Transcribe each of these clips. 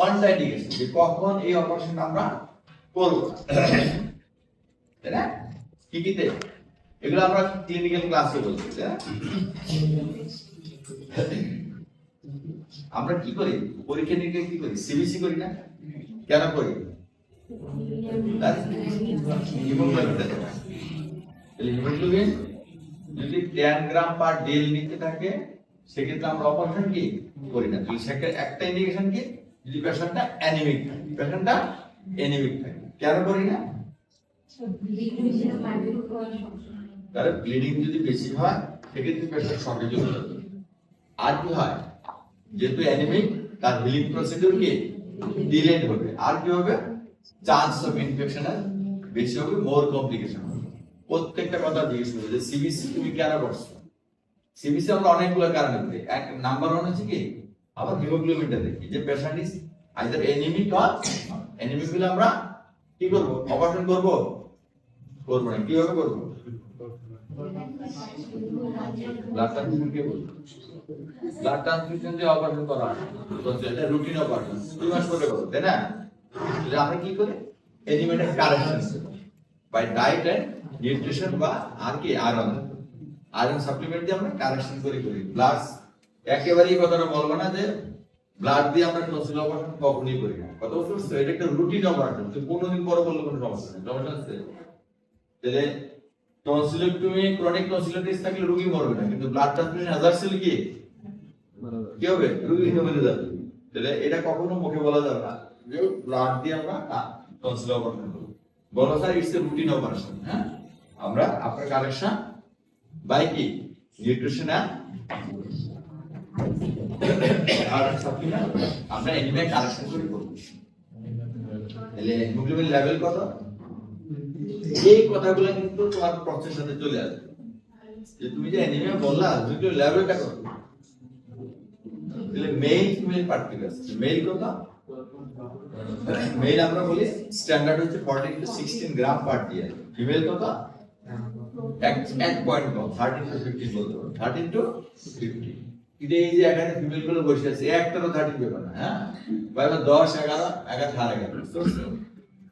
Contraindication, যে কখন এই অপারেশনটা আমরা করব, তাই না? কি কিতে এগুলো আমরা ক্লিনিক্যাল ক্লাসে বলছি, তাই না? আমরা কি করি পরীক্ষা নিরীক্ষা কি করি, সিবিসি করি না? কেন করি? হিমোগ্লোবিন যদি 10 গ্রাম পার ডেল নিতে থাকে সেক্ষেত্রে আমরা অপারেশন কি করি না। তাহলে সেক্ষেত্রে একটা ইন্ডিকেশন কি, যদি পেশেন্টটা অ্যানিমিক থাকে, পেশেন্টটা অ্যানিমিক থাকে, কেন করি না? কারণ ব্লিডিং যদি বেশি হয় সেক্ষেত্রে পেশেন্ট শকে চলে যাবে। আর কি হয়, যেহেতু অ্যানিমিক তার হিলিং প্রসিডিউর কি ডিলেড হবে, আর কি হবে, চান্স অফ ইনফেকশনের বেশি হবে, মোর কমপ্লিকেশন হবে। প্রত্যেকটা কথা জিজ্ঞেস করবে যে সিবিসি তুমি কেন করছো। সিবিসি আমরা অনেকগুলো কারণে করি। এক নাম্বার 1 হচ্ছে কি, আবার হিমোগ্লোবিনটা দেখি যে patient is either anaemic or anaemic হলে আমরা কি করব, অপারেশন করব না, কিভাবে করব? ব্লাড ট্রান্সফিউশন কে বলবো, ব্লাড ট্রান্সফিউশন দিয়ে অপারেশন করা হয়, তো এটা রুটিন অপারেশন 2 মাস পরে করব, তাই না? তাহলে আমরা কি করি, animated correction by diet and nutrition বা আর কি আয়রন সাপ্লিমেন্ট দিয়ে আমরা কারেকশন করি। প্লাস একেবারেই কথাটা বলবো না যে ব্লাড দিয়ে আমরা টনসিল অপারেশন কখনোই করি না, কথা বুঝছো? এটা একটা রুটিন অপারেশন, তো 15 দিন পরে বললে কোনো সমস্যা নেই, সমস্যা আছে? তাহলে টনসিলেক্টমি, ক্রনিক টনসিলাইটিস থাকলে রোগী মরবে না, কিন্তু ব্লাড ট্রান্সফিউশন হাজার কি হবে, রোগী মরে যাবে। তাহলে এটা কখনো মুখে বলা যাবে না যে ব্লাড দিয়ে আমরা টনসিল অপারেশন করব, বলো sir it's a routine operation. হ্যাঁ, আমরা আপনার কারেকশন বাই কি নিউট্রিশন আর সাপ্লিমেন্ট আমরা এনিমে কারেকশন করে করব। তাহলে হিমোগ্লোবিন লেভেল কত, এই কথাগুলো কিন্তু তোমার প্রসেসের সাথে চলে আসবে, যে তুমি যে অ্যানিমিয়া বললা দুটো লেভেলটা কত। তাহলে মেল ফিমেল পার্টিকুলার, মেল কত, মেল আমরা বলি স্ট্যান্ডার্ড হচ্ছে 14 to 16 gram per day, female কত 1 পয়েন্ট কম 13 to 15 বলতে পারো, 13 to 15। এই যে এখানে ফিমেল গুলো বসে আছে একটারও 13 পেবে না, হ্যাঁ বা 10 11 11 11।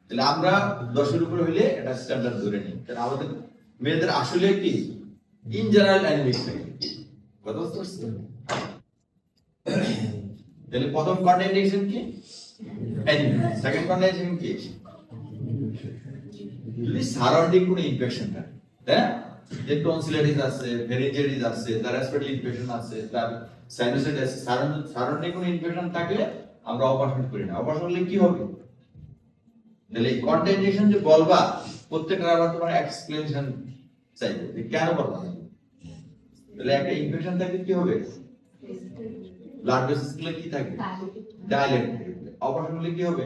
তাহলে আমরা 10 এর উপরে হইলে এটা স্ট্যান্ডার্ড ধরে নিই। কারণ আমাদের মেয়েদের আসলে কি ইন জেনারেল অ্যানিমিক থাকে, কথা বুঝতে? তাহলে প্রথম কন্ট্রাইন্ডিকেশন কি, অ্যানিমিক। সেকেন্ড কন্ট্রাইন্ডিকেশন কি, যদি সারাউন্ডিং কোনো ইনফেকশন থাকে, তাই না? যে টনসিলাইটিস আছে, ফেরিঞ্জাইটিস আছে, তার রেসপিরেটরি ইনফেকশন আছে, তার সাইনাসাইটিস আছে, সারাউন্ডিং কোনো ইনফেকশন থাকলে আমরা অপারেশন করি না। অপারেশন করলে কি হবে, তাহলে কন্ট্রাইন্ডিকেশন যে বলবা প্রত্যেকটা আবার তোমার এক্সপ্লেনেশন চাইবে যে কেন বলবা। তাহলে একটা ইনফেকশন থাকলে কি হবে, ব্লাড ভেসেলস গুলো কি থাকে, ডাইলেট থাকে। অপারেশন করলে কি হবে,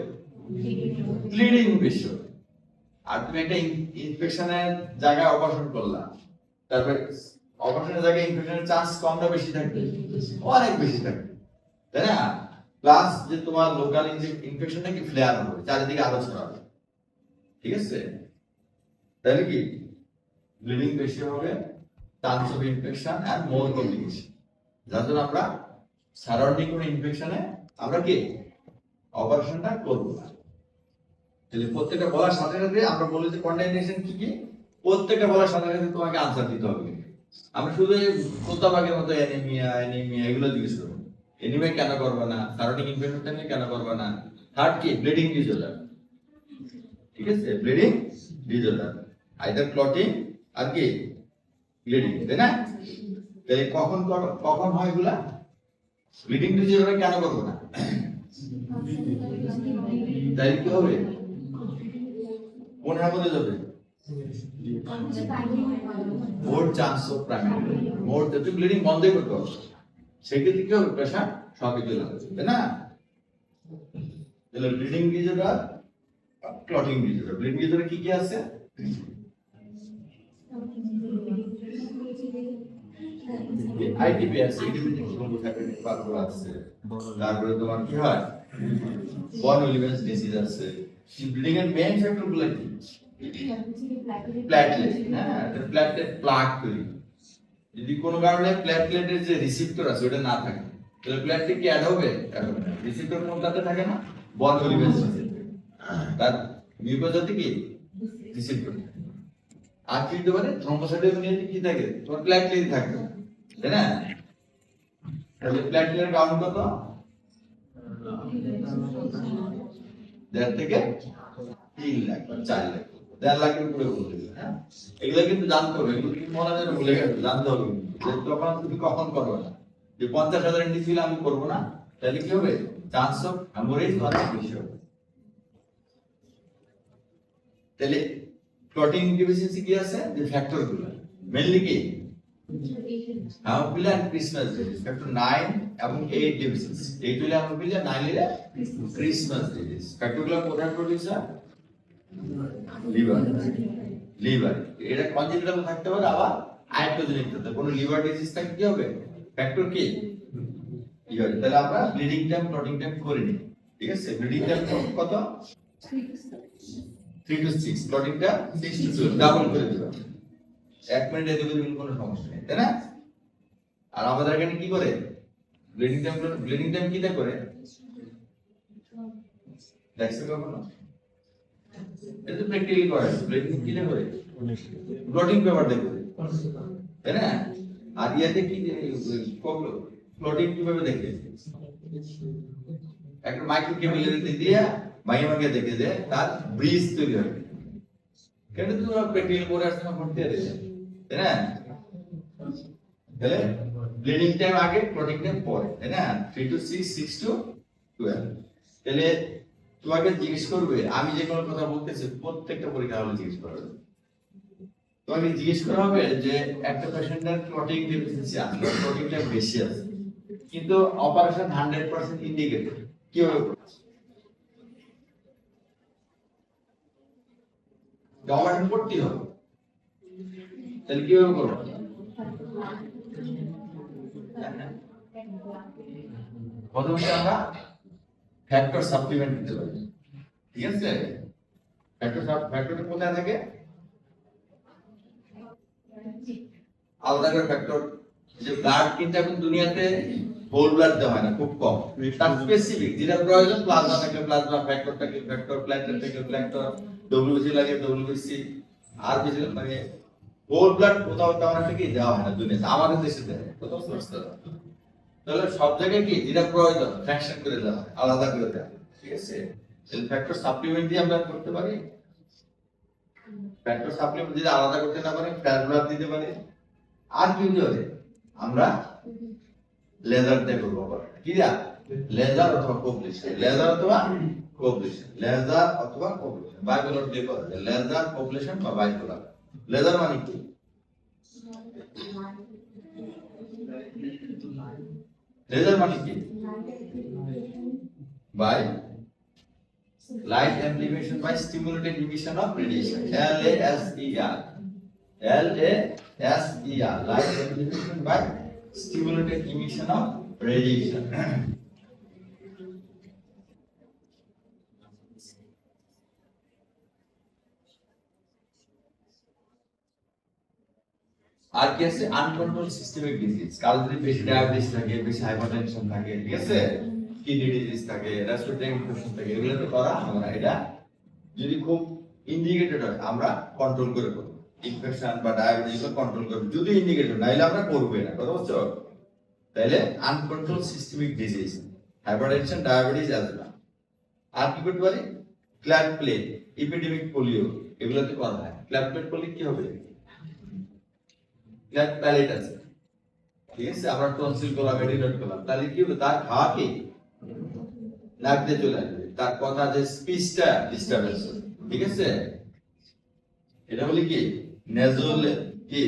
ব্লিডিং বেশি হবে। আর তুমি একটা ইনফেকশনের জায়গায় অপারেশন করলা, তারপর অপারেশনের জায়গায় ইনফেকশনের চান্স কম না বেশি থাকবে, অনেক বেশি থাকবে, তাই না? প্লাস যে তোমার লোকাল ইনফেকশনটা কি ফ্লেয়ার হবে, চারিদিকে আরো ছড়াবে, ঠিক আছে? তাহলে কি ব্লিডিং বেশি হবে, chance of infection and more complication. যার জন্য আমরা সারাউন্ডিং কোনো ইনফেকশনে আমরা কি অপারেশনটা করব না। তাহলে প্রত্যেকটা বলার সাথে সাথে আমরা বলি যে কন্ট্রাইন্ডিকেশন কি কি, প্রত্যেকটা বলার সাথে সাথে তোমাকে আনসার দিতে হবে। আমরা শুধু কোথাবাগের মতো অ্যানিমিয়া এগুলো জিজ্ঞেস করব, এনিমিয়া কেন করবে না, সারাউন্ডিং ইনফেকশন কেন করবে না। থার্ড কি, ব্লিডিং ডিসঅর্ডার, ঠিক আছে? ব্লিডিং ডিসঅর্ডার আইদার ক্লটিং আর কি ব্লিডিং, তাই না? তাই কখন হয় এগুলা, ব্লিডিং ডিসঅর্ডার কেন করবে না, তাই কি হবে, কোন হাতে যাবে, মোর চান্স অফ প্রাইমারি, মোর যদি ব্লিডিং বন্ধই করতে হবে সেক্ষেত্রে কি হবে, প্রেশার শকে চলে যাবে, তাই না? তাহলে bleeding disorder, clotting disorder. Bleeding disorder কি কি আছে, আইটিপি আছে, ইডিপি থ্রম্বোসাইটোপেনিক পাথর আছে, তারপরে তোমার কি হয় বন উইলিয়ামস ডিজিজ আছে। ব্লিডিং এর মেইন ফ্যাক্টর গুলো কি, প্ল্যাটলেট, হ্যাঁ প্ল্যাটলেট প্লাক তৈরি। যদি কোনো কারণে প্ল্যাটলেটের যে রিসেপ্টর আছে ওটা না থাকে তাহলে প্ল্যাটলেট কি অ্যাড হবে, রিসেপ্টর কোনটাতে থাকে না? বর্গলিভেন্স রিসেপ্টর। তার মিউকোজাতে কি রিসেপ্টর। আর কি হতে পারে? থ্রম্বোসাইটোপেনিয়াতে কি থাকে? তোমার প্ল্যাটলেট থাকবে, তাই না? তাহলে প্ল্যাটলেটের কাউন্ট কত? 1.5 থেকে 3 লাখ, 4 লাখ, 1.5 লাখের উপরে বলতে গেলে, হ্যাঁ? এগুলো কিন্তু জানতে হবে, এগুলো কিন্তু মনে হয় ভুলে গেছে, জানতে হবে যে তখন তুমি কখন করবে না। যে 50,000 ইন্ডিসিল আমি করবো না, তাহলে কি হবে? চান্স অফ হ্যামোরেজ অনেক বেশি হবে। তাহলে ক্লটিং ডেফিসিয়েন্সি কি আছে? যে ফ্যাক্টর গুলো মেইনলি কি হ্যামোফিলিয়া এন্ড ক্রিসমাস ডিজিজ, ফ্যাক্টর 9 এবং 8 ডেফিসিয়েন্সি। 8 হলে হ্যামোফিলিয়া, 9 হলে ক্রিসমাস ডিজিজ। ফ্যাক্টরগুলো কোথায় প্রোডিউস হয়? লিভার। লিভার এটা কনজেনিটাল থাকতে পারে, আবার আয়াত্তজনিত থাকতে পারে। কোনো লিভার ডিজিজ থাকলে কি হবে? ফ্যাক্টর কি লিভার। তাহলে আমরা ব্লিডিং টাইম ক্লটিং টাইম করে নিই, ঠিক আছে? ব্লিডিং টাইম কত? 3 to 6, clotting time 6 to 12, double করে দিবা। 1 মিনিটে দেবে, কোনো সমস্যা নেই, তাই না? আর আমাদের এখানে কি করে ব্লিডিং টাইম কি দেয় করে দেখছো কখনো? এটা প্র্যাকটিক্যালি করে ব্লিডিং কি দেয় করে ক্লটিং পেপার দেয় করে, তাই না? আর ইয়াতে কি ক্লটিং কিভাবে দেখে? একটা মাইক্রো ক্যাপিলারি দিয়ে মাইমাকে দেখে যে তার ব্রিজ তৈরি হবে। কেন তোমরা প্র্যাকটিক্যাল করে আসছো না পড়তে আছে, তাই না? তাহলে ব্লিডিং টাইম আগে ক্লটিং টাইম পরে, তাই না? 3 to 6, 6 to 12। তাহলে তোমাকে জিজ্ঞেস করবে, আমি যে কোনো কথা বলতেছি প্রত্যেকটা পরীক্ষা হলে জিজ্ঞেস করবে। তোমাকে জিজ্ঞেস করা হবে যে একটা পেশেন্টের ক্লটিং ডেফিসিয়েন্সি আছে, ক্লটিং টাইম বেশি আছে, কিন্তু অপারেশন 100% ইন্ডিকেটেড, কিভাবে করবে? অপারেশন করতে হবে, তাহলে কিভাবে করবে? প্রথমে আমরা ফ্যাক্টর সাপ্লিমেন্ট দিতে পারি, ঠিক আছে? ফ্যাক্টরটা কোথায় থাকে? আলাদা করে ফ্যাক্টর, যে ব্লাড কিন্তু এখন দুনিয়াতে হোল ব্লাড দেওয়া হয় না, খুব কম। তার স্পেসিফিক যেটা প্রয়োজন, প্লাজমা থাকে প্লাজমা, ফ্যাক্টর থাকে ফ্যাক্টর, প্ল্যাটেলেট থাকে প্ল্যাটেলেট, ডব্লিউবিসি লাগে ডব্লিউবিসি, আর কিছু মানে হোল ব্লাড কোথাও তেমন একটা কি দেওয়া হয় না দুনিয়াতে, আমাদের দেশে দেয় কোথাও সস্তা। তাহলে সব জায়গায় কি যেটা প্রয়োজন ফ্র্যাকশন করে দেওয়া হয়, আলাদা করে দেওয়া হয়, ঠিক আছে? তাহলে ফ্যাক্টর সাপ্লিমেন্ট দিয়ে আমরা করতে পারি। ফ্যাক্টর সাপ্লিমেন্ট যদি আলাদা করতে না পারি, ফ্যাট ব্লাড দিতে পারি। আর কি হতে আমরা লেজার দিয়ে করবো, কি দিয়া? লেজার অথবা কোবলিশন, লেজার অথবা কোবলিশন, লেজার অথবা কোবলিশন, বাইপোলার দিয়ে করা যায়, লেজার কোবলিশন বা বাইপোলার। লেজার মানে কি? লেজার মানে কি? By light amplification by stimulated emission of radiation, LASER, LASER, light amplification by stimulated emission of radiation. আর কি আছে? আনকন্ট্রোল সিস্টেমিক ডিজিজ, কারো যদি বেশি ডায়াবেটিস থাকে, বেশি হাইপারটেনশন থাকে, ঠিক আছে, কিডনি ডিজিজ থাকে, রেসপিরেটরি ইনফেকশন থাকে, এগুলো তো করা আমরা এটা যদি খুব ইন্ডিকেটেড হয় আমরা কন্ট্রোল করে করব। ইনফেকশন বা ডায়াবেটিস কন্ট্রোল করব যদি ইন্ডিকেটেড, নাইলে আমরা করব না, কথা বুঝছো? তাহলে uncontrol systemic disease, hypertension, diabetes, asthma. আর কি করতে পারি? ক্ল্যাট প্লেগ, এপিডেমিক পোলিও, এগুলোতে করা হয়। ক্ল্যাট প্লেগ করলে কি হবে? ক্ল্যাট প্যালেট আছে, ঠিক আছে, আমরা টনসিল করলাম, মেডিকেট করলাম, তাহলে কি হবে? তার খাওয়া কি নাক দিয়ে চলে আসবে, তার কথা যে স্পিচটা ডিস্টারবেন্স হবে, ঠিক আছে? এটা বলি কি নেজল কি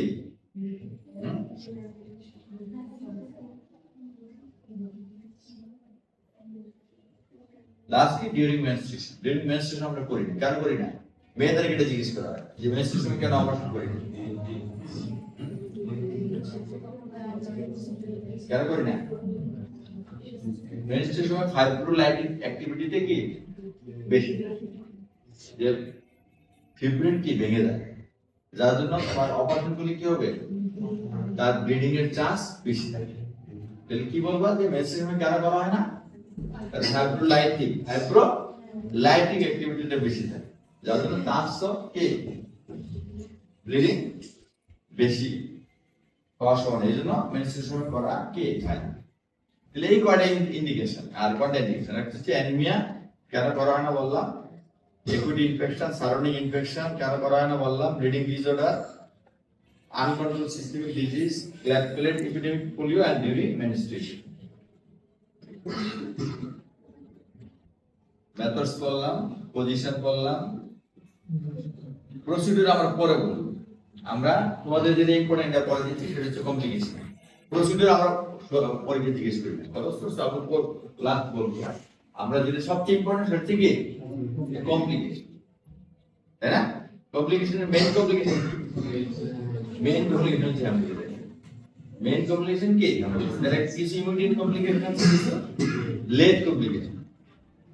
লাস্ট কি ডিউরিং মেনস্ট্রুয়েশন। ডিউরিং মেনস্ট্রুয়েশন আমরা করি না, কেন করি না? মেয়েদের এটা জিজ্ঞেস করা হয় যে মেনস্ট্রুয়েশন কেন আমরা করি না, কেন করি না? মেনস্ট্রুয়েশন সময় ফাইব্রোলাইটিক অ্যাক্টিভিটিতে কি বেশি, যে ফিব্রিন কি ভেঙে যায়, যার জন্য তোমার অপারেশন গুলি কি হবে? তার ব্লিডিং এর চান্স বেশি থাকে। তাহলে কি বলবা যে মেনস্ট্রুয়েশন কেন করা হয় না? হাইপ্রোলাইটিক অ্যাক্টিভিটিটা বেশি থাকে, যার জন্য চান্স অফ কি ব্লিডিং বেশি হওয়ার সময়, এই জন্য মেনস্ট্রুয়েশন করা কি হয় না। তাহলে এই কয়টা ইন্ডিকেশন। আর কয়টা ইন্ডিকেশন? একটা হচ্ছে অ্যানিমিয়া, কেন করা হয় না বললাম, একুইট ইনফেকশন, সারাউন্ডিং ইনফেকশন কেন করা হয় না বললাম, bleeding disorder, uncontrolled systemic disease, plate epidemic polio and during menstruation. Methods বললাম, পজিশন বললাম, প্রসিডিউর আমরা পরে বলবো। আমরা তোমাদের যেটা ইম্পর্টেন্ট পরে দিচ্ছি সেটা হচ্ছে কমপ্লিকেশন। প্রসিডিউর আমরা পরে জিজ্ঞেস করি না, লাস্ট বলবো। আমরা যেটা সবচেয়ে ইম্পর্টেন্ট সেটা হচ্ছে কি কমপ্লিকেশন, তাই না? কমপ্লিকেশনের মেইন কমপ্লিকেশন হচ্ছে মেইন কমপ্লিকেশন কি? আমাদের কিছু ইমিডিয়েট কমপ্লিকেশন আছে, লেট কমপ্লিকেশন।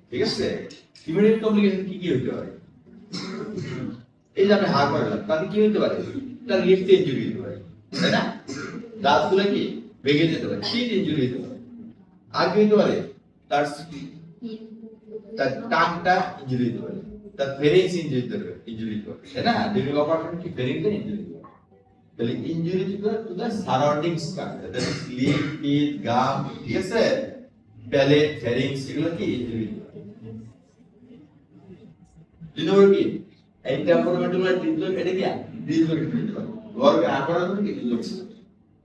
ঠিক আছে? ইমিডিয়েট কমপ্লিকেশন কি কি হতে পারে? এই যে আমি হার করলাম, তাতে কি হতে পারে? তার লিফট ইনজুরি হতে পারে, তাই না? দাঁতগুলো কি ভেঙে যেতে পারে, টিথ ইনজুরি হতে পারে। আর কি হতে পারে? তার টাংটা ইনজুরি হতে পারে, তার ফেরিংস ইনজুরি হতে পারে, তাই না? ডিউরিং অপারেশন কি ফেরিংটা ইনজুরি হতে পারে। তাহলে injury to the surrounding structure, that is lip, teeth, gum, ঠিক আছে, প্যালেট, ফেরিংস, এগুলো কি ইনজুরি হতে পারে। দুই নম্বর কি ইন্টারফেরোমেন্টাল ডিসলোকেশন, এটা কি ডিসলোকেশন হতে পারে, গর্ভে আকার কি ডিসলোকেশন।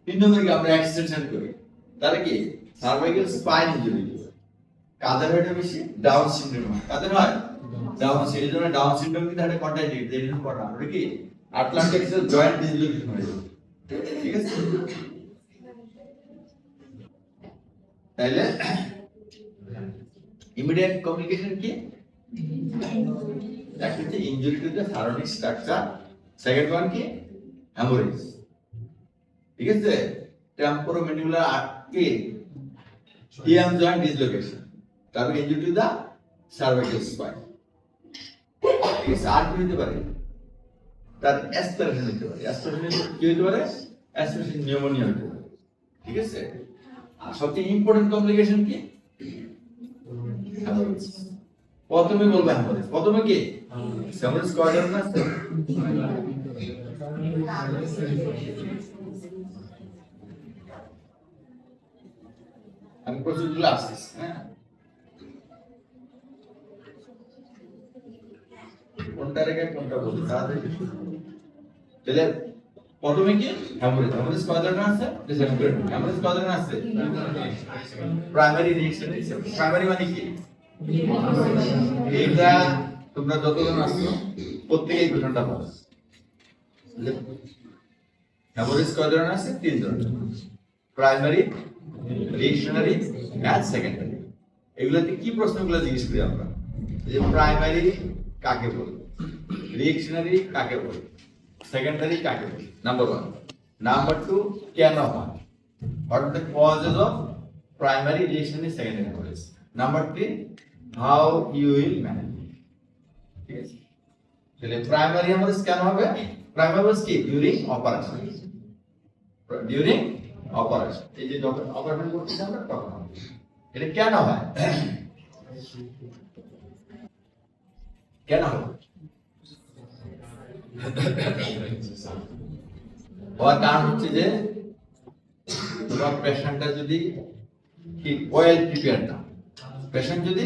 তিন নম্বর কি আমরা এক্সটেনশন করি, তাহলে কি সার্ভাইকাল স্পাইন ইনজুরি হতে পারে। কাদের হয় এটা বেশি? ডাউন সিনড্রোম হয়। কাদের হয়? Down syndrome. এই জন্য ডাউন সিনড্রোম কিন্তু একটা কন্টাক্টিভ, এই জন্য করা আমরা কি আটলান্টিক জয়েন্ট ডিসলোকেশন হয়ে যাবে, ঠিক আছে? তাহলে ইমিডিয়েট কমপ্লিকেশন কি? একটা হচ্ছে injury to the surrounding structure, second one কি হ্যামোরেজ, ঠিক আছে? টেম্পোরোম্যান্ডিবুলার কি টিএম জয়েন্ট ডিসলোকেশন, তারপর injury to the cervical spine, ঠিক আছে? আর কি হতে পারে? তার অ্যাসপিরেশন হতে পারে। অ্যাসপিরেশন কি হতে পারে? অ্যাসপিরেশন নিউমোনিয়া হতে পারে, ঠিক আছে? আর সবচেয়ে ইম্পর্টেন্ট কমপ্লিকেশন কি? হ্যামোরেজ। প্রথমে বলবো হ্যামোরেজ। প্রথমে কি হ্যামোরেজ কয়জন আছে? আমি প্রসিডিউর আসছি, হ্যাঁ, কোনটা রেখে কোনটা বলি তাহলে। তাহলে প্রথমে কি হ্যামোরেজ। হ্যামোরেজ কয়জন আছে? হ্যামোরেজ কয়জন আছে? Primary reaction. প্রাইমারি মানে কি? এটা তোমরা যতজন আছো প্রত্যেকই কোশ্চেনটা পাবে। হ্যামোরেজ কয়জন আছে? তিনজন। Primary, reactionary and secondary. এগুলোতে কি প্রশ্নগুলো জিজ্ঞেস করি আমরা? যে প্রাইমারি কাকে বলে, রিঅ্যাকশনারি কাকে বলে, সেকেন্ডারি কাকে বলে, নাম্বার 1। নাম্বার 2 কেন হয়, what are the causes of primary, reactionary, secondary hemorrhage. Number 3 how you will manage, ঠিক আছে? তাহলে প্রাইমারি hemorrhage কেন হবে? প্রাইমারি hemorrhage কি? ডিউরিং অপারেশন, ডিউরিং অপারেশন, এই যে যখন অপারেশন করতেছি আমরা তখন হবে। এটা কেন হয়? কেন হয়? হওয়ার কারণ হচ্ছে যে তোমার পেশেন্টটা যদি কি ওয়েল প্রিপেয়ার না, পেশেন্ট যদি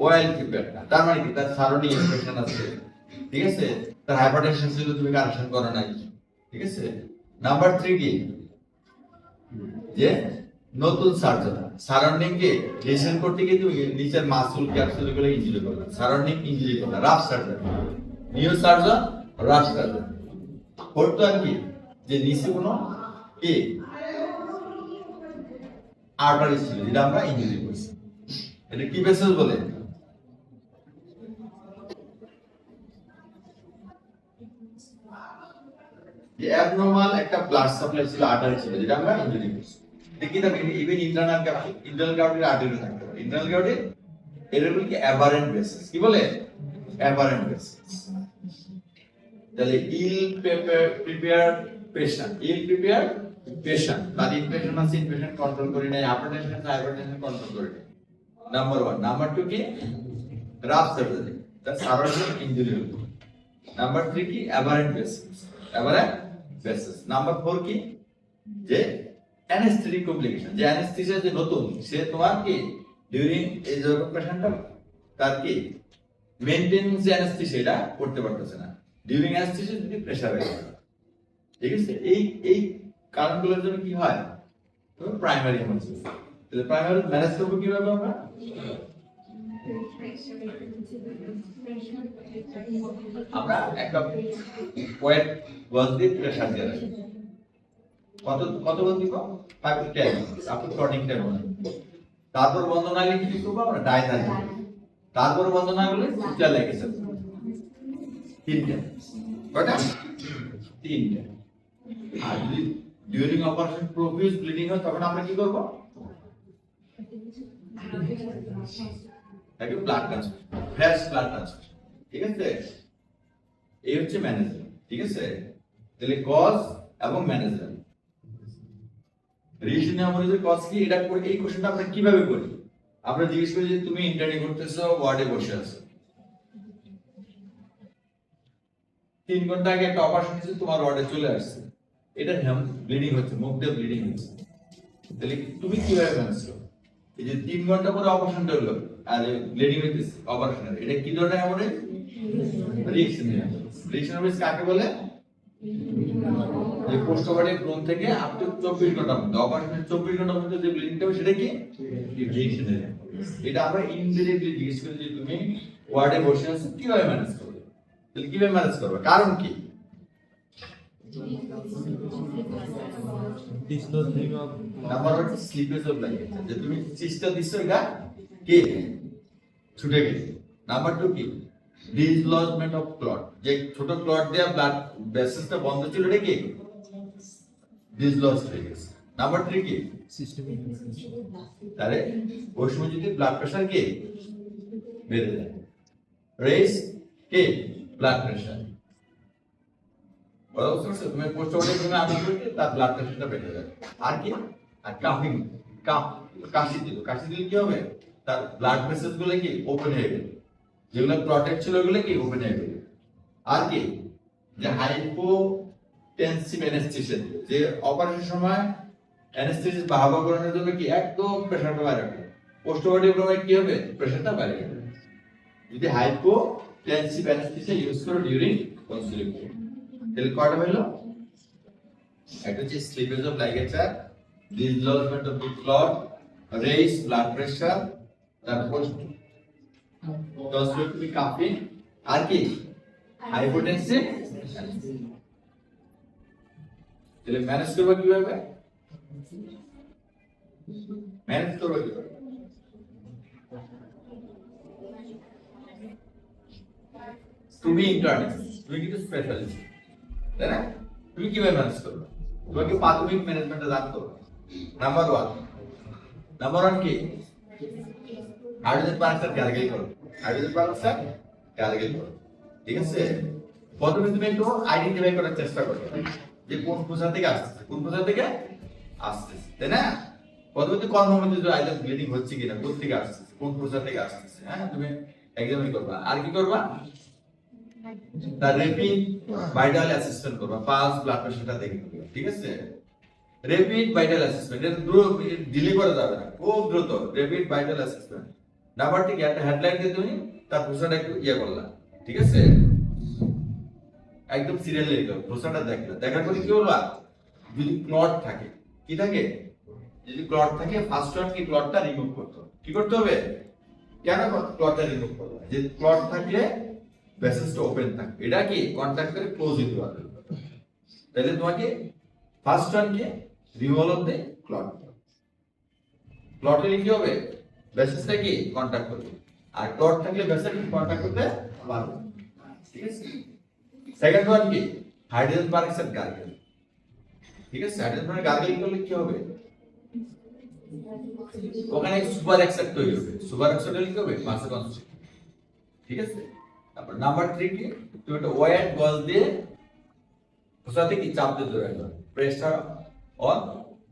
ওয়েল প্রিপেয়ার না, তার মানে কি তার সারাউন্ডিং ইনফেকশন আছে, ঠিক আছে, তার হাইপারটেনশন ছিল, তুমি কারেকশন করো নাই, ঠিক আছে। নাম্বার 3 কি? যে নতুন সার্জন সারাউন্ডিং কে লিসেন করতে গিয়ে তুমি নিচের মাসুল ক্যাপসুল গুলো ইনজুরি করবে, সারাউন্ডিং ইনজুরি করবে, rough surgeon, new surgeon, rough surgeon. Fourth one কি? যে নিচে কোনো কি আর্টারি ছিল যেটা আমরা ইনজুরি করছি, এটা কি ভেসেল বলে? যে অ্যাবনরমাল একটা ব্লাড সাপ্লাই ছিল, আর্টারি ছিল যেটা আমরা ইনজুরি করছি। দেখি না ইভেন ইন্টারনাল কার্ডিয়াক আর্টারি থাকতে পারে, ইন্টারনাল কার্ডিয়াক এটা বলি কি অ্যাবারেন্ট ভেসেলস, কি বলে? অ্যাবারেন্ট ভেসেলস। তাহলে ইল প্রিপেয়ার পেশেন্ট, ইল প্রিপেয়ার পেশেন্ট, তার ইনফেকশন আছে, ইনফেকশন কন্ট্রোল করে নাই, হাইপারটেনশন আছে, হাইপারটেনশন কন্ট্রোল করে নাই, নাম্বার 1 নাম্বার 2 কি rough surgery the surrounding injury হলো নাম্বার 3 কি অ্যাবারেন্ট বেসিস নাম্বার 4 কি যে অ্যানেস্থেটিক কমপ্লিকেশন যে অ্যানেস্থেসিয়া যে নতুন সে তোমার কি ডিউরিং এই যখন পেশেন্টটা তার কি মেইনটেনেন্স যে অ্যানেস্থেসিয়া এটা করতে পারতেছে না ডিউরিং অ্যানেস্থেসিয়া যদি প্রেসার হয়ে যায় ঠিক আছে এই কারণগুলোর জন্য কি হয় তো প্রাইমারি হেমারেজ তাহলে প্রাইমারি ম্যানেজ করব কিভাবে আমরা আমরা একটা ওয়েট গজ দিয়ে প্রেসার দিয়ে রাখি কত বল দিব 5 to 10 আপনি ক্লটিং টাইম তারপর বন্ধ না গেলে কি করব আমরা ডায়ালাইজ তারপর বন্ধ না গেলে সুচার লাগেছে তিনটা কয়টা তিনটা আর যদি ডিউরিং অপারেশন প্রফিউজ ব্লিডিং হয় তখন আমরা কি করব তাকে blood transfer fresh blood transfer ঠিক আছে এই হচ্ছে ম্যানেজমেন্ট ঠিক আছে তাহলে কজ এবং ম্যানেজমেন্ট রিলেশন হ্যামারেজের কজ কি এটা করে এই কোশ্চেনটা আমরা কিভাবে করি আমরা জিজ্ঞেস করি যে তুমি ইন্টার্নি করতেছো ওয়ার্ডে বসে আছো 3 ঘন্টা আগে একটা অপারেশন হয়েছে তোমার ওয়ার্ডে চলে আসছে এটা ব্লিডিং হচ্ছে মুখ দিয়ে ব্লিডিং হচ্ছে তাহলে তুমি কিভাবে ম্যানেজ করো এই যে 3 ঘন্টা পরে অপারেশনটা হলো আর ব্লিডিং হইতেছে অপারেশনের এটা কি ধরনের হ্যামারেজ রিঅ্যাকশন হ্যামারেজ কাকে বলে যে পোস্ট অপারেটিভ জোন থেকে আপ টু 24 ঘন্টা মধ্যে অপারেশনের 24 ঘন্টা মধ্যে যে ব্লিডিংটা হবে সেটা কি রিঅ্যাকশন এটা আমরা ইনডিরেক্টলি জিজ্ঞেস করি যে তুমি ওয়ার্ডে বসে আছো কিভাবে ম্যানেজ করবে তাহলে কিভাবে ম্যানেজ করবে কারণ কি নাম্বার 1 স্লিপেজ অফ লাইফ যে তুমি চিস্টা দিছো এটা কি ছুটে গেছে নাম্বার 2 কি ডিসলজমেন্ট অফ ক্লট যে ছোট ক্লট দেয়া ব্লাড ভেসেলসটা বন্ধ ছিল এটা কি ডিসলজ হয়ে গেছে নাম্বার 3 কি সিস্টেমিক তাহলে ওই সময় যদি ব্লাড প্রেসার কি বেড়ে যায় রেজ কি ব্লাড প্রেসার অবশ্যই তুমি পোস্ট অপারেটিভ তুমি আমি করতে তার ব্লাড প্রেসারটা বেড়ে যায় আর কি আর কাফিং কাশি দিলে কি হবে তার ব্লাড ভেসেলস গুলো কি ওপেন হয়ে যাবে যেগুলো ক্লটেড ছিল ওগুলো কি ওপেন হয়ে যাবে আর কি যে হাইপোটেনসিভ অ্যানেস্থেসিয়া যে অপারেশনের সময় অ্যানেস্থেসিস বাহাবা করানোর জন্য কি একদম প্রেসারটা বাইরে রাখবে পোস্ট অপারেটিভ রুমে কি হবে প্রেসারটা বাইরে যাবে যদি হাইপোটেনসিভ অ্যানেস্থেসিয়া ইউজ করো ডিউরিং কনসিলিয়াম তাহলে কয়টা হলো একটা হচ্ছে slippage of ligature dislodgement of the clot raise blood pressure তারপর দশটি কাফি আর কি হাইপোটেনসিভ তাহলে ম্যানেজ করবে কিভাবে তুমি ইন্টার্নিস্ট তুমি কিন্তু স্পেশালিস্ট তাই না তুমি কিভাবে ম্যানেজ করবে তোমাকে প্রাথমিক ম্যানেজমেন্টে জানতে হবে নাম্বার 1 কি হাইড্রোজেন পারঅক্সাইড গার্গেল করো ঠিক আছে প্রথমে তুমি একটু আইডেন্টিফাই করার চেষ্টা করো যে কোন প্রসা থেকে আসছে তাই না প্রথমে তুমি কনফার্ম হতে যে আইডেন্ট ব্লিডিং হচ্ছে কিনা কোথা থেকে আসছে কোন প্রসা থেকে আসছে হ্যাঁ তুমি এক্সামিন করবা আর কি করবা তার র্যাপিড ভাইটাল অ্যাসেসমেন্ট করবা পালস ব্লাড প্রেসারটা দেখে নিবা ঠিক আছে র্যাপিড ভাইটাল অ্যাসেসমেন্ট এর দ্রুত ডিলে করা যাবে না খুব দ্রুত র্যাপিড ভাইটাল অ্যাসেসমেন্ট নাম্বার ঠিক একটা হেডলাইন দিয়ে তুমি তার প্রশ্নটা একটু করলা ঠিক আছে একদম সিরিয়ালি লিখো প্রশ্নটা দেখার পরে কি হলো যদি ক্লট থাকে কি থাকে যদি ক্লট থাকে ফার্স্ট ওয়ান কি ক্লটটা রিমুভ করতে হবে কেন ক্লটটা রিমুভ করব যে ক্লট থাকলে ভেসেলসটা ওপেন থাকে এটা কি কন্টাক্ট করে ক্লোজ হতে পারবে তাহলে তোমাকে ফার্স্ট ওয়ান কি রিমুভাল অফ দ্য ক্লটে কি হবে ভেসেলসটা কি কন্টাক্ট করবে আর ক্লট থাকলে ভেসেল কন্টাক্ট করতে পারবে ঠিক আছে সেকেন্ড ওয়ান কি হাইড্রোজেন পারঅক্সাইড গার্গেল ঠিক আছে হাইড্রোজেন পারঅক্সাইড গার্গেল করলে কি হবে ওখানে সুপার অক্সাইড তৈরি হবে সুপার অক্সাইড হলে কি হবে মাসে কনসেন্ট্রেশন ঠিক আছে তারপর নাম্বার 3 কি তুমি একটা ওয়াইড গজ দিয়ে প্রসাতে কি চাপ দিতে রাখবে pressure on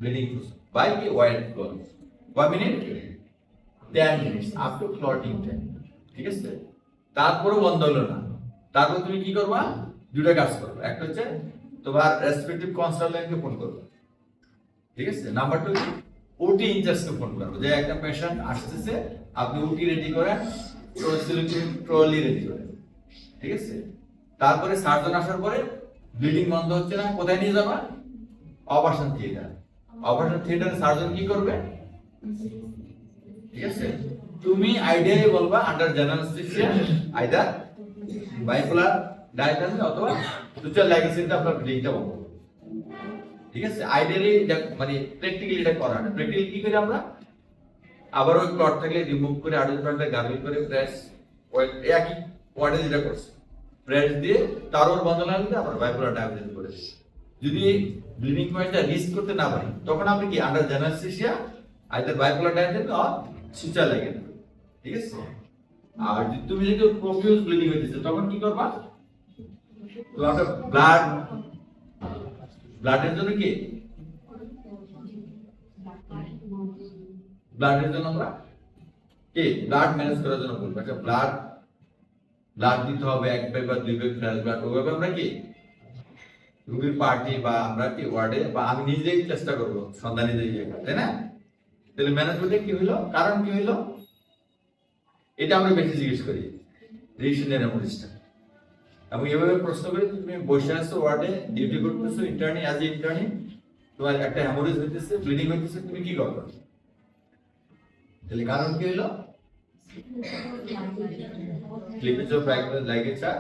bleeding process by কি ওয়াইড গজ কয় minute 10 minutes up to clotting time, ঠিক আছে? তারপরে বন্ধ হলো না, তারপর তুমি কি করবা? দুটো কাজ করবে। একটা হচ্ছে তোমার রেসপেক্টিভ কনসালটেন্টকে ফোন করবে, ঠিক আছে? নাম্বার 2 ওটি ইনচার্জকে ফোন করবে যে একটা পেশেন্ট আসতেছে, আপনি ওটি রেডি করেন, ট্রলি রেডি করেন, ঠিক আছে? তারপরে সার্জন আসার পরে ব্লিডিং বন্ধ হচ্ছে না, কোথায় নিয়ে যাবা? Operation theatre. অপারেশন থিয়েটারে সার্জন কি করবে? ঠিক আছে, তুমি আইডিয়ালি বলবা under general anaesthesia either bipolar diagnosis অথবা সুচার লাইগেসিনটা আপনার ব্লিডিংটা বন্ধ করবে, ঠিক আছে? আইডিয়ালি মানে প্র্যাকটিক্যালি এটা করা না। প্র্যাকটিক্যালি কি করি আমরা? আবার ওই ক্লট থেকে রিমুভ করে আর্টিফিশিয়ালটা গার্গল করে প্রেস একই ওয়ার্ডে যেটা করছে প্রেস দিয়ে তারপর বন্ধ না হলে আবার বাইপোলার ডায়াগনোসিস করে দিই। যদি ব্লিডিং পয়েন্টটা রিস্ক করতে না পারি তখন আপনি কি under general anaesthesia either bipolar diagnosis or suture ligation, ঠিক আছে? আর যদি তুমি যদি প্রফিউজ ব্লিডিং হইতেছে তখন কি করবা? তোমার ব্লাডের জন্য কি ব্লাডের জন্য আমরা কি ব্লাড ম্যানেজ করার জন্য বলবো একটা ব্লাড দিতে হবে, 1 ব্যাগ বা 2 ব্যাগ ফ্রেশ ব্লাড। ওইভাবে আমরা কি রোগীর পার্টি বা আমরা কি ওয়ার্ডে বা আমি নিজেই চেষ্টা করবো সন্ধানে দিয়ে, তাই না? তাহলে ম্যানেজমেন্টে কি হইলো? কারণ কি হইলো? এটা আমরা বেশি জিজ্ঞেস করি রিলেশনের হেমোরেজটা। এবং এভাবে প্রশ্ন করি, তুমি বসে আছো ওয়ার্ডে ডিউটি করতেছো ইন্টার্নি, অ্যাজ ইন্টার্নি তোমার একটা হেমোরেজ হইতেছে, ব্লিডিং হইতেছে, তুমি কি করবে? তাহলে কারণ কি হইলো? Cleavage of ligature,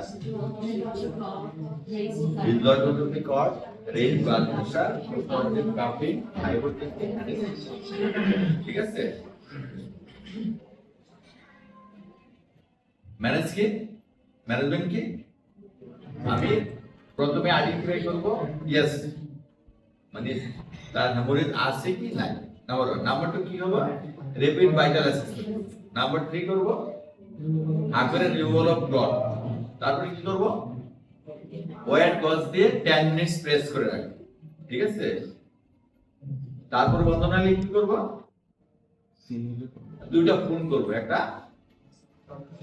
dislodgement of the cord, raised blood pressure, hypotensive coughing, hypotensive, ঠিক আছে? ম্যানেজমেন্ট কি? আমি প্রথমে আইডেন্টিফাই করব ইয়েস মানে তার হেমোরেজ আছে কি নাই, নাম্বার 1। নাম্বার 2 কি হবে? Rapid vital assessment. নাম্বার 3 করব হার্টের রিমুভাল অফ ক্লট। তারপরে কি করব? ওয়েট গজ দিয়ে 10 মিনিটস প্রেস করে রাখব, ঠিক আছে? তারপর বন্ধ না হলে কি করব? দুইটা ফোন করব, একটা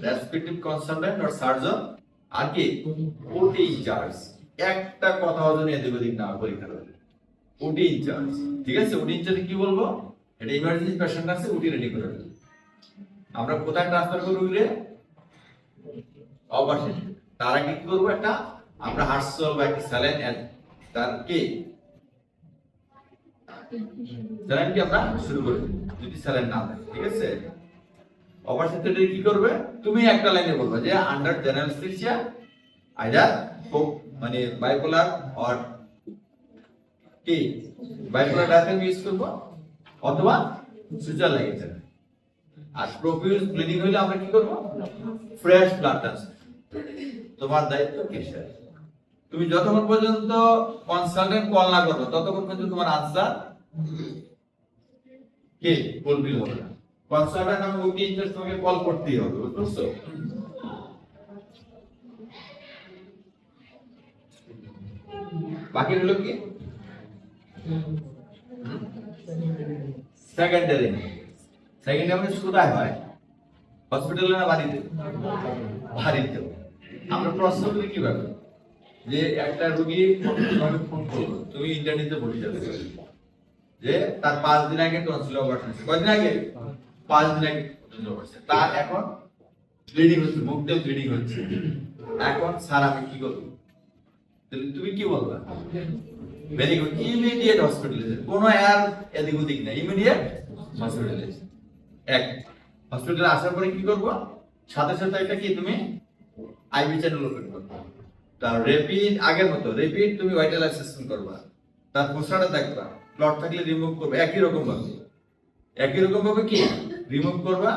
রেসপেক্টিভ কনসালটেন্ট আর সার্জন, আর কি ওটি ইনচার্জ। একটা কথা যেন এদিক ওদিক না পরীক্ষা করে ওটি ইনচার্জ, ঠিক আছে? ওটি ইনচার্জ কি বলবো? এটা ইমার্জেন্সি পেশেন্ট আছে, ওটি রেডি করে দেব। আমরা কোথায় ট্রান্সফার করব? অপারেশন। তার আগে কি করব? একটা আমরা হার্টসল বা একটা স্যালাইন তার কি স্যালাইন কি আমরা শুরু করি যদি স্যালাইন না থাকে, ঠিক আছে? অপারেশন থিয়েটারে কি করবে? তুমি একটা লাইনে বলবে যে আন্ডার জেনারেল অ্যানেস্থেসিয়া আইদার মানে বাইপোলার অর কি বাইপোলার ডায়াগ্রাম ইউজ করব অথবা সুচার লাইগেচার। আর প্রফিউজ ব্লিডিং হলে আমরা কি করব? Fresh blood transfer. তোমার দায়িত্ব কি? তুমি যতক্ষণ পর্যন্ত কনসালটেন্ট কল না করবে ততক্ষণ পর্যন্ত তোমার আনসার কি ফুলফিল হবে না। কনসালটেন্ট এবং ওটি ইনচার্জ তোমাকে কল করতেই হবে, বুঝছো? বাকি হলো কি সেকেন্ডারি। সেকেন্ডারি মানে কোথায় হয়? হসপিটালে না বাড়িতে? বাড়িতে। আমরা প্রশ্ন করি কিভাবে যে একটা রোগী তোমাকে ফোন করলো, তুমি ইন্টারনেটে বলে যাবে যে তার 5 দিন আগে টনসিল অপারেশন হয়েছে। কয়দিন আগে? 5 দিন আগে টনসিল অপারেশন। তার এখন ব্লিডিং হচ্ছে, মুখ দিয়ে ব্লিডিং হচ্ছে। এখন স্যার আমি কি করব? তাহলে তুমি কি বলবা? Very good, immediate hospitalisation. কোনো আর এদিক ওদিক না, ইমিডিয়েট হসপিটালাইজেশন। এক হসপিটালে আসার পরে কি করব? সাথে সাথে এটা কি তুমি আইভি চ্যানেল ওপেন করবে। তার র্যাপিড আগের মতো র্যাপিড তুমি ভাইটাল অ্যাসেসমেন্ট করবা, তার পোস্টারটা দেখবা, ক্লট থাকলে রিমুভ করবে একই রকম ভাবে কি রিমুভ করবা,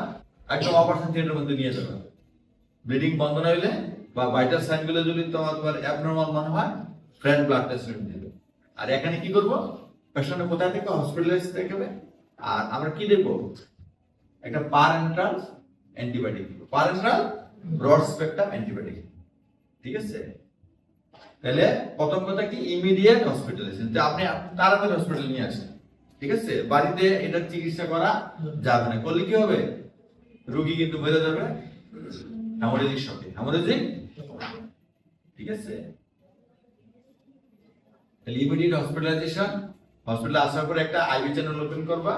একটা অপারেশন থিয়েটারের মধ্যে নিয়ে যাবে। ব্লিডিং বন্ধ না হইলে বা ভাইটাল সাইনগুলো যদি তোমার অ্যাবনরমাল মনে হয় ফ্রেশ ব্লাড টেস্ট দিবে। আর এখানে কি করব? পেশেন্ট কোথায় থেকে হসপিটালাইজ থাকবে, আর আমরা কি দেব? একটা parenteral antibiotic, parenteral broad spectrum antibiotic, ঠিক আছে? তাহলে প্রথম কথা কি ইমিডিয়েট হসপিটালাইজেশন, যে আপনি তাড়াতাড়ি হসপিটালে নিয়ে আসেন, ঠিক আছে? বাড়িতে এটা চিকিৎসা করা যাবে না, করলে কি হবে? রোগী কিন্তু মরে যাবে হেমোরেজিক শকে। হেমোরেজিক, ঠিক আছে। ইমিডিয়েট হসপিটালাইজেশন, হসপিটালে আসার পরে একটা আইভি চ্যানেল ওপেন করবা,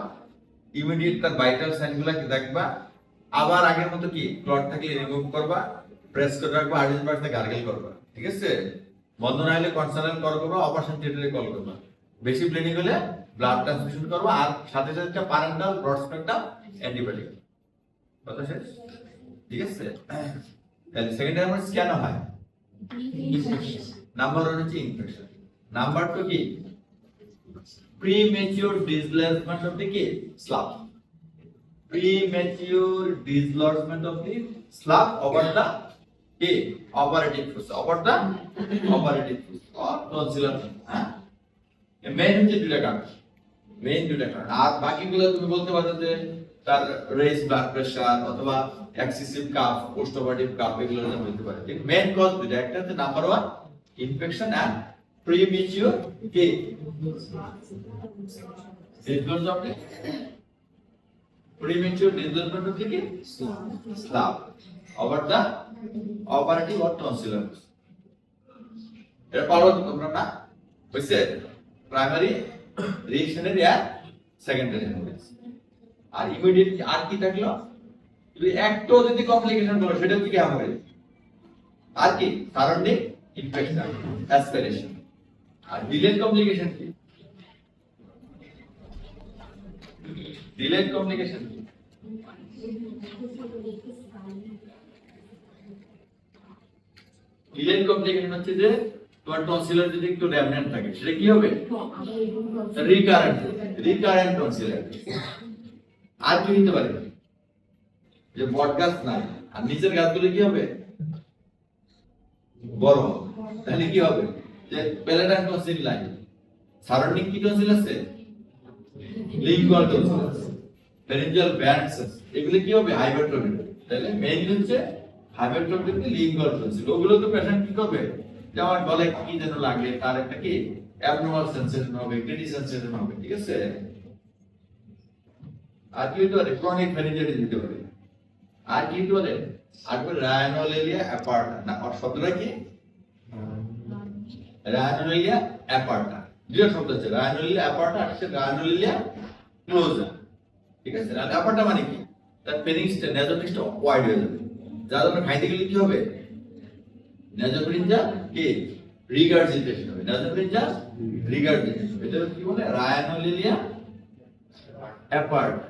ইমিডিয়েট তার ভাইটাল সাইনগুলোকে দেখবা, আবার আগের মতো কি ক্লট থাকলে রিমুভ করবা, প্রেস করে রাখবা, আর্জেন্ট পার্টসে গার্গেল করবা, ঠিক আছে। বন্ধ না হলে কনসার্ন কল করবা, অপারেশন থিয়েটারে কল করবা। বেশি ব্লিডিং হলে ব্লাড ট্রান্সফিউশন করবা, আর সাথে সাথে একটা প্যারেন্টাল ব্রড স্পেকট্রাম অ্যান্টিবায়োটিক। কথা শেষ, ঠিক আছে। তাহলে সেকেন্ডারি আমরা কেন হয়? নাম্বার 1 হচ্ছে ইনফেকশন, নাম্বার 2 কি premature dislodgement of the slab, premature dislodgement of the slug over the operative foot, over the operative foot or tonsillar, main হচ্ছে দুইটা কারণ, মেইন দুইটা কারণ। আর বাকিগুলো তুমি বলতে পারো যে তার রেজ ব্লাড প্রেসার অথবা excessive calf, post operative calf, এগুলোর জন্য হতে পারে। ঠিক মেইন কজ দুইটা, একটা হচ্ছে number 1 infection and premature dislodgement of the premature displacement of the slab over the operative or tonsillar. এটা পারো তোমরা না? বুঝছে? প্রাইমারি, রিঅ্যাকশনারি আর সেকেন্ডারি হেমোরেজ। আর ইমিডিয়েট আর কি থাকলো? যদি একটু যদি কমপ্লিকেশন করো সেটা কি হেমোরেজ। আর কি? Surrounding infection, aspiration. আর ডিলেড কমপ্লিকেশন কি? ডিলেড কমপ্লিকেশন, ডিলেড কমপ্লিকেশন হচ্ছে যে তোমার টনসিলার যদি একটু রেমনেন্ট থাকে সেটা কি হবে? Recurrent tonsillar. আর কি হতে পারে? যে বট গাছ নাই আর নিচের গাছগুলো কি হবে? বড় হবে। তাহলে কি হবে? যে প্যালেটাইন টনসিল নাই, সারাউন্ডিং কি টনসিল আছে? লিঙ্গুয়াল টনসিল আছে, ফ্যারিঞ্জিয়াল ব্যান্ডস আছে, এগুলো কি হবে? হাইপারট্রফি। তাহলে মেইন হচ্ছে হাইপারট্রফি, লিঙ্গুয়াল টনসিল। ওগুলো তো পেশেন্ট কি করবে? যে আমার গলায় কি যেন লাগে, তার একটা কি অ্যাবনরমাল সেন্সেশন হবে, ক্রিটি সেন্সেশন হবে, ঠিক আছে। আর কি হতে পারে? ক্রনিক ফ্যারিঞ্জাইটিস দিতে পারে। আর কি হতে পারে? আর রায়ানোলেলিয়া অ্যাপার্টা, না শব্দটা কি? রায়ানোলেলিয়া অ্যাপার্টা, দুটো শব্দ আছে, রায়ানোলেলিয়া অ্যাপার্টা আর হচ্ছে রায়ানোলেলিয়া ক্লোজা, ঠিক আছে। আর অ্যাপার্টা মানে কি? তার ফেরিংসটা, নেজোফেরিংসটা ওয়াইড হয়ে যাবে, যার আমরা খাইতে গেলে কি হবে? নেজোফেরিঞ্জা কি রিগার্জিটেশন হবে, নেজোফেরিঞ্জা রিগার্জিটেশন। এটা কি বলে? রায়ানোলেলিয়া অ্যাপার্টা।